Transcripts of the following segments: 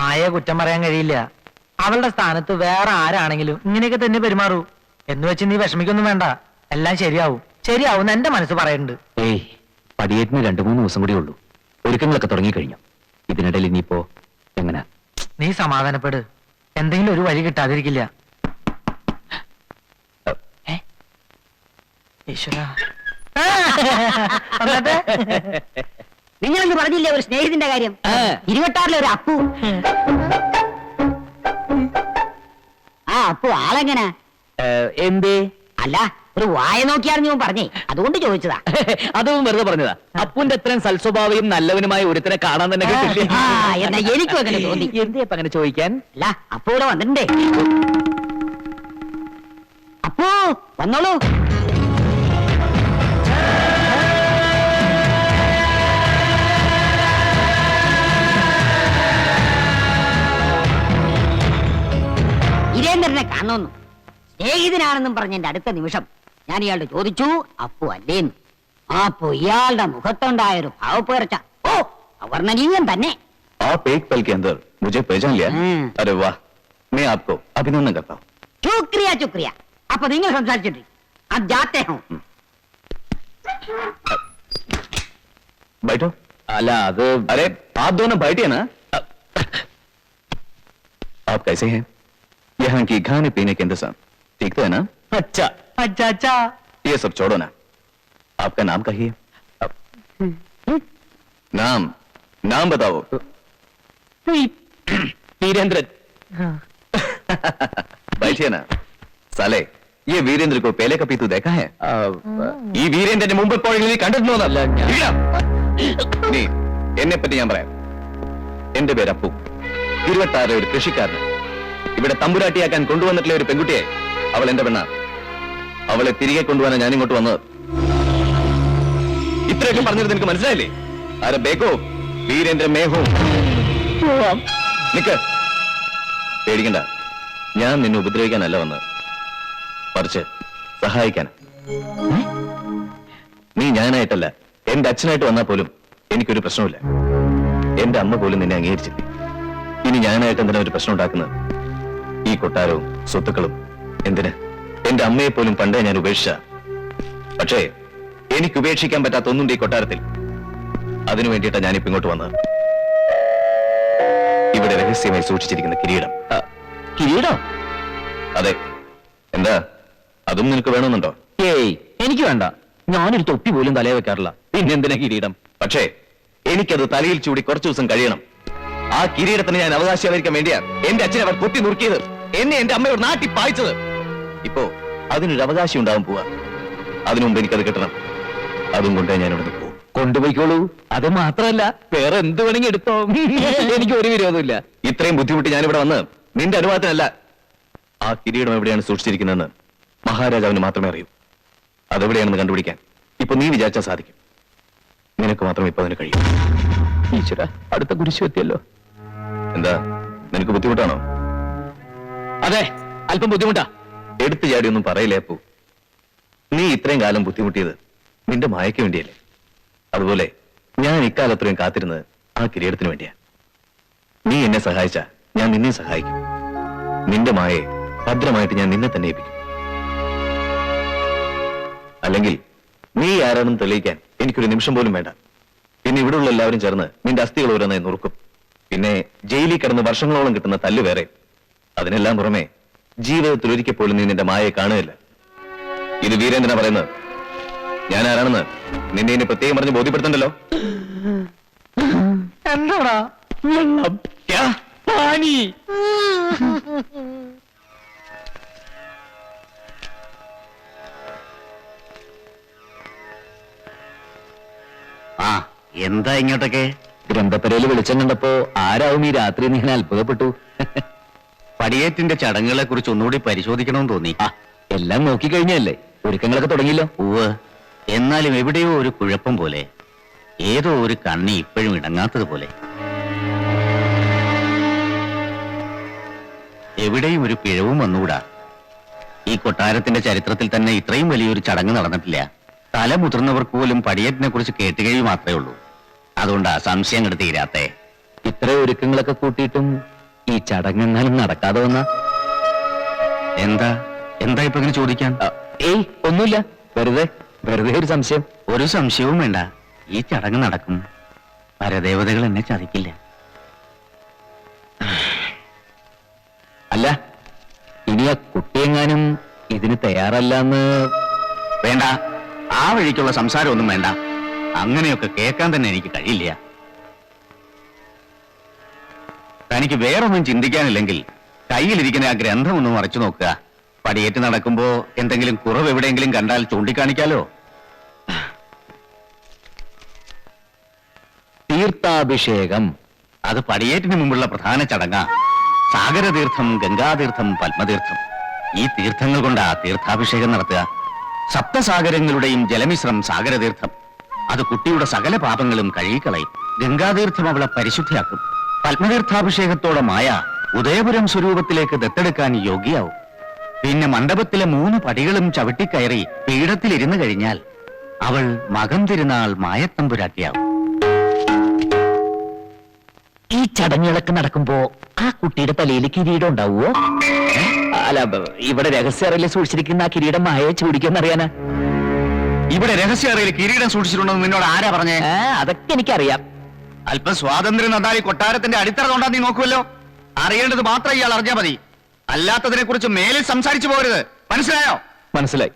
ആയെ കുറ്റം പറയാൻ കഴിയില്ല. അവളുടെ സ്ഥാനത്ത് വേറെ ആരാണെങ്കിലും ഇങ്ങനെയൊക്കെ തന്നെ പെരുമാറൂ. എന്ന് വെച്ച് നീ വിഷമിക്കൊന്നും വേണ്ട, എല്ലാം ശരിയാവും എന്റെ മനസ്സ് പറയുന്നുണ്ട്. ഏയ്, പടിയേറ്റിന് 2-3 ദിവസം കൂടി ഉള്ളൂ. ഒരുക്കങ്ങളൊക്കെ തുടങ്ങിക്കഴിഞ്ഞു. ഇതിനിടയിൽ ഇനിയിപ്പോ എങ്ങനെ? നീ സമാധാനപ്പെട്, എന്തെങ്കിലും ഒരു വഴി കിട്ടാതിരിക്കില്ല. ഈശ്വരാ, നിങ്ങളെന്ന് പറഞ്ഞില്ലേ ഒരു സ്നേഹിതന്റെ കാര്യം? 26-ലെ ഒരു അപ്പു. ആ അപ്പു ആളെങ്ങനെ? എന്തേ? അല്ല, ഒരു വായ നോക്കിയായിരുന്നു ഞാൻ പറഞ്ഞേ, അതുകൊണ്ട് ചോദിച്ചതാ. അതും വെറുതെ പറഞ്ഞതാ. അപ്പുന്റെ അത്രയും സൽസ്വഭാവിയും നല്ലവനുമായ ഒരുത്തനെ കാണാൻ തന്നെ കിട്ടില്ല. എന്നാ എനിക്കും അങ്ങനെ തോന്നി. എന്തേ അപ്പൊ അങ്ങനെ ചോദിക്കാൻ? അല്ല, അപ്പു ഇവിടെ വന്നിട്ടുണ്ടേ. അപ്പു വന്നോളൂ. ഇരേന്ദ്രനെ കാണുന്നു. സ്നേഹിതനാണെന്നും പറഞ്ഞ എന്റെ അടുത്ത നിമിഷം ഞാൻ ഇയാളുടെ ചോദിച്ചു, അപ്പു അല്ലേന്ന്. അപ്പോ ഇയാളുടെ മുഖത്തുണ്ടായൊരു ഭാവപ്പേർച്ച ഓ അവർണ്ണനീയം തന്നെ. आप एक पल के अंदर मुझे पहचान लिया? अरे वाह, मैं आपको अभिनंदन करता हूँ. ശുക്രിയ. അപ്പൊ നിങ്ങൾ സംസാരിച്ചിട്ട് അത് ജാത്തെ ഹോ. बैठो. അല്ല, അത് अरे आप दोनों बैठिए ना. आप कैसे हैं? यहाँ की खाने पीने के इंतजाम ठीक तो है ना? അച്ഛാ. അച്ഛാ, ये सब छोड़ो ना, आपका नाम कहिए. नाम बताओ. വീരേന്ദ്രൻ. बैठिए ना. साले, ये वीरेंद्र को पहले कभी तू देखा है? ഈ വീരേന്ദ്രന്റെ മുമ്പ് എപ്പോഴെങ്കിലും നീ കണ്ടിട്ടുണ്ടോന്നല്ല. നീ എന്നെ പറ്റി ഞാൻ പറയാം. എന്റെ പേര് അപ്പു. 26 ഒരു കൃഷിക്കാരന്. ഇവിടെ തമ്പുരാട്ടിയാക്കാൻ കൊണ്ടുവന്നിട്ടുള്ള ഒരു പെൺകുട്ടിയെ, അവൾ എന്റെ പെണ്ണ. അവളെ തിരികെ കൊണ്ടുപോകാൻ ഞാൻ ഇങ്ങോട്ട് വന്നത്. ഇത്രയൊക്കെ പറഞ്ഞത് നിനക്ക് മനസ്സിലായില്ലേ? ആരെ ബേക്കോ വീരേന്ദ്ര മേഹോ. നിക്ക്, പേടിക്കണ്ട. ഞാൻ നിന്നെ ഉപദ്രവിക്കാനല്ല വന്നത്, മറിച്ച് സഹായിക്കാൻ. നീ ഞാനായിട്ടല്ല, എന്റെ അച്ഛനായിട്ട് വന്നാൽ പോലും എനിക്കൊരു പ്രശ്നമില്ല. എന്റെ അമ്മ പോലും നിന്നെ അംഗീകരിച്ചില്ല. ഇനി ഞാനായിട്ട് എന്തിനാ ഒരു പ്രശ്നം ഉണ്ടാക്കുന്നത്? ഈ കൊട്ടാരവും സ്വത്തുക്കളും എന്തിന്? എന്റെ അമ്മയെ പോലും പണ്ടേ ഞാൻ ഉപേക്ഷിച്ച. പക്ഷേ എനിക്ക് ഉപേക്ഷിക്കാൻ പറ്റാത്ത ഒന്നുണ്ട് ഈ കൊട്ടാരത്തിൽ. അതിനു വേണ്ടിയിട്ടാണ് ഞാനിപ്പോ ഇങ്ങോട്ട് വന്നത്. ഇവിടെ രഹസ്യമായി സൂക്ഷിച്ചിരിക്കുന്ന കിരീടം. കിരീടം? അതെ. എന്താ, അതും നിനക്ക് വേണമെന്നുണ്ടോ? ഏയ്, എനിക്ക് വേണ്ട. ഞാനൊരു തൊപ്പി പോലും തലയെ വെക്കാറില്ല, പിന്നെന്തിനാ കിരീടം? പക്ഷേ എനിക്കത് തലയിൽ ചൂടി കുറച്ചു ദിവസം കഴിയണം. ആ കിരീടത്തിന് ഞാൻ അവകാശമായിരിക്കാൻ വേണ്ടിയാ എന്റെ അച്ഛനെ അവർ കുത്തി നുറുക്കിയത്, എന്നെ എന്റെ അമ്മയോട് നാട്ടി പായിച്ചത്. ഇപ്പോ അതിനൊരു അവകാശം ഉണ്ടാവാൻ പോവാ. അതിനു മുമ്പ് എനിക്കത് കിട്ടണം. അതും കൊണ്ടേ ഞാൻ ഇവിടെ പോകും. കൊണ്ടുപോയിക്കോളൂ. അത് മാത്രമല്ല, വേറെ എന്ത് വേണമെങ്കിൽ എടുത്തോ. എനിക്ക് ഒരു വിരോധമില്ല. ഇത്രയും ബുദ്ധിമുട്ടി ഞാനിവിടെ വന്ന് നിന്റെ അനുവാദത്തിനല്ല. ആ കിരീടം എവിടെയാണ് സൂക്ഷിച്ചിരിക്കുന്നതെന്ന് മഹാരാജാവിന് മാത്രമേ അറിയൂ. അതെവിടെയാണെന്ന് കണ്ടുപിടിക്കാൻ ഇപ്പൊ നീ വിചാരിച്ചാൽ സാധിക്കും. നിനക്ക് മാത്രം ഇപ്പൊ അതിന് കഴിയും. ഈശ്വര, അടുത്ത കുരിശു എത്തിയല്ലോ. എന്താ, നിനക്ക് ബുദ്ധിമുട്ടാണോ? അതെ, അല്പം ബുദ്ധിമുട്ടാ. എടുത്തു ചാടിയൊന്നും പറയില്ലേ അപ്പു. നീ ഇത്രയും കാലം ബുദ്ധിമുട്ടിയത് നിന്റെ മായയ്ക്ക് വേണ്ടിയല്ലേ? അതുപോലെ ഞാൻ ഇക്കാലത്രയും കാത്തിരുന്നത് ആ കിരീടത്തിന് വേണ്ടിയാ. നീ എന്നെ സഹായിച്ച ഞാൻ നിന്നെ സഹായിക്കും. നിന്റെ മായയെ ഭദ്രമായിട്ട് ഞാൻ നിന്നെ തന്നെ ഏൽപ്പിക്കും. അല്ലെങ്കിൽ നീ ആരാണെന്ന് തെളിയിക്കാൻ എനിക്കൊരു നിമിഷം പോലും വേണ്ട. പിന്നെ ഇവിടെയുള്ള എല്ലാവരും ചേർന്ന് നിന്റെ അസ്ഥികൾ ഓരോന്നായി നുറുക്കും. പിന്നെ ജയിലിൽ കിടന്ന് വർഷങ്ങളോളം കിട്ടുന്ന തല്ല് വേറെ. അതിനെല്ലാം പുറമെ ജീവിതത്തിൽ ഒരിക്കൽ പോലും നീ നിന്റെ മായയെ കാണുകയില്ല. ഇത് വീരേന്ദ്രനാ പറയുന്നത്. ഞാൻ ആരാണെന്ന് നിന്നെ ഇനി പ്രത്യേകം പറഞ്ഞ് ബോധ്യപ്പെടുത്തണ്ടല്ലോ. എന്താടാ? പാനി. ആ എന്താ ഇങ്ങോട്ടൊക്കെ? ഗ്രന്ഥപ്പരയിൽ വെളിച്ചം കണ്ടപ്പോ ആരാവും ഈ രാത്രി നീങ്ങനെ അത്ഭുതപ്പെട്ടു. പടിയേറ്റിന്റെ ചടങ്ങുകളെ കുറിച്ച് ഒന്നുകൂടി പരിശോധിക്കണമെന്ന് തോന്നി. എല്ലാം നോക്കിക്കഴിഞ്ഞല്ലേ, ഒരുക്കങ്ങളൊക്കെ തുടങ്ങിയല്ലോ. ഉവ്, എന്നാലും എവിടെയോ ഒരു കുഴപ്പം പോലെ, ഏതോ ഒരു കണ്ണി ഇപ്പോഴും ഇണങ്ങാത്തതുപോലെ. എവിടെയും ഒരു പിഴവും വന്നുകൂടാ. ഈ കൊട്ടാരത്തിന്റെ ചരിത്രത്തിൽ തന്നെ ഇത്രയും വലിയൊരു ചടങ്ങ് നടന്നിട്ടില്ല. തലമുതിർന്നവർക്ക് പോലും പടിയേറ്റിനെ കുറിച്ച് കേട്ടുകഴിവ് മാത്രമേ ഉള്ളൂ. അതുകൊണ്ടാ സംശയം കെടുത്ത് തീരാത്തേ. ഇത്ര ഒരുക്കങ്ങളൊക്കെ കൂട്ടിയിട്ടും ഈ ചടങ്ങെങ്ങാനും നടക്കാതെ വന്ന എന്താ എന്താ ഇപ്പൊ ഇങ്ങനെ ചോദിക്കാൻ? ഏയ് ഒന്നുമില്ല, വെറുതെ വെറുതെ ഒരു സംശയം. ഒരു സംശയവും വേണ്ട, ഈ ചടങ്ങ് നടക്കും. പരദേവതകൾ എന്നെ ചതിക്കില്ല. അല്ല, ഇനി ആ കുട്ടിയെങ്ങാനും ഇതിന് തയ്യാറല്ലെന്ന്. വേണ്ട, ആ വഴിക്കുള്ള സംസാരമൊന്നും വേണ്ട. അങ്ങനെയൊക്കെ കേൾക്കാൻ തന്നെ എനിക്ക് കഴിയില്ല. തനിക്ക് വേറൊന്നും ചിന്തിക്കാനില്ലെങ്കിൽ കയ്യിലിരിക്കുന്ന ആ ഗ്രന്ഥം ഒന്ന് മറിച്ചു നോക്കുക. പടിയേറ്റ് നടക്കുമ്പോ എന്തെങ്കിലും കുറവ് എവിടെയെങ്കിലും കണ്ടാൽ ചൂണ്ടിക്കാണിക്കാലോ. തീർത്ഥാഭിഷേകം അത് പടിയേറ്റിന് മുമ്പുള്ള പ്രധാന ചടങ്ങാ. സാഗരതീർത്ഥം, ഗംഗാതീർത്ഥം, പത്മതീർത്ഥം, ഈ തീർത്ഥങ്ങൾ കൊണ്ടാ തീർത്ഥാഭിഷേകം നടത്തുക. സപ്തസാഗരങ്ങളുടെയും ജലമിശ്രം സാഗരതീർത്ഥം. അത് കുട്ടിയുടെ സകല പാപങ്ങളും കഴുകിക്കളയും. ഗംഗാതീർത്ഥം അവളെ പരിശുദ്ധിയാക്കും. പത്മതീർത്ഥാഭിഷേകത്തോടെ മായ ഉദയപുരം സ്വരൂപത്തിലേക്ക് ദത്തെടുക്കാൻ യോഗ്യയാവും. പിന്നെ മണ്ഡപത്തിലെ 3 പടികളും ചവിട്ടിക്കയറി പീഠത്തിലിരുന്നു കഴിഞ്ഞാൽ അവൾ മകം തിരുനാൾ മായത്തമ്പുരാട്ടിയാവും. ഈ ചടങ്ങുകളൊക്കെ നടക്കുമ്പോ ആ കുട്ടിയുടെ തലയിൽ കിരീടം ഉണ്ടാവുമോ? അല്ല, ഇവിടെ രഹസ്യ സൂക്ഷിച്ചിരിക്കുന്ന ആ കിരീടം മായയെ ചൂടിക്കെന്നറിയാനാ. ഇവിടെ രഹസ്യ കിരീടം സൂക്ഷിച്ചിട്ടുണ്ടെന്ന് നിന്നോട് ആരാ പറഞ്ഞേ? അതൊക്കെ എനിക്കറിയാം. അല്പം സ്വാതന്ത്ര്യം നന്നായി കൊട്ടാരത്തിന്റെ അടിത്തറ കൊണ്ടാ നീ നോക്കുമല്ലോ. അറിയേണ്ടത് മാത്രം ഇയാൾ അറിഞ്ഞാൽ മതി. അല്ലാത്തതിനെ കുറിച്ച് മേലിൽ സംസാരിച്ചു പോകരുത്. മനസ്സിലായോ? മനസ്സിലായി.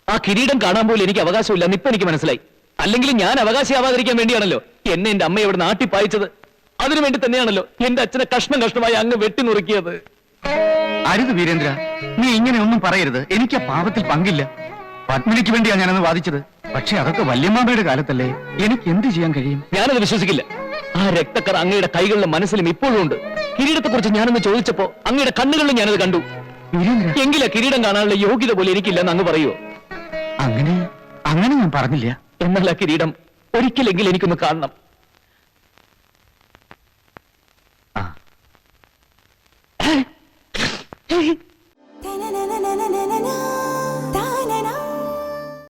ആ കിരീടം കാണാൻ പോലും എനിക്ക് അവകാശമില്ലെന്ന് ഇപ്പൊ എനിക്ക് മനസ്സിലായി. അല്ലെങ്കിൽ ഞാൻ അവകാശിയാവാതിരിക്കാൻ വേണ്ടിയാണല്ലോ എന്നെ എന്റെ അമ്മ ഇവിടെ നാട്ടി പായിച്ചത്. അതിനുവേണ്ടി തന്നെയാണല്ലോ എന്റെ അച്ഛനെ കഷ്ണം കഷ്ണമായി അങ്ങ് വെട്ടിനുറുക്കിയത്. അരുത് വീരേന്ദ്ര, നീ ഇങ്ങനെ ഒന്നും പറയരുത്. എനിക്ക് ആ പാപത്തിൽ പങ്കില്ല. പത്മിനിക്ക് വേണ്ടിയാ ഞാനന്ന് വാദിച്ചത്. പക്ഷെ അതൊക്കെ വല്യമ്മാമ്മയുടെ കാലത്തല്ലേ. എനിക്ക് എന്ത് ചെയ്യാൻ കഴിയും? ഞാനത് വിശ്വസിക്കില്ല. ആ രക്തക്കർ അങ്ങയുടെ കൈകളിലും മനസ്സിലും ഇപ്പോഴും ഉണ്ട്. കിരീടത്തെ കുറിച്ച് ഞാനൊന്ന് ചോദിച്ചപ്പോ അങ്ങയുടെ കണ്ണുകളിലും ഞാനത് കണ്ടു. വീരേന്ദ്ര, എങ്കിലാ കിരീടം കാണാനുള്ള യോഗ്യത പോലെ എനിക്കില്ലെന്ന് അങ്ങ് പറയുമോ? അങ്ങനെ അങ്ങനെ ഞാൻ പറഞ്ഞില്ല. എന്നാൽ ആ കിരീടം ഒരിക്കലെങ്കിലും എനിക്കൊന്ന് കാണണം. Na na na na na na na na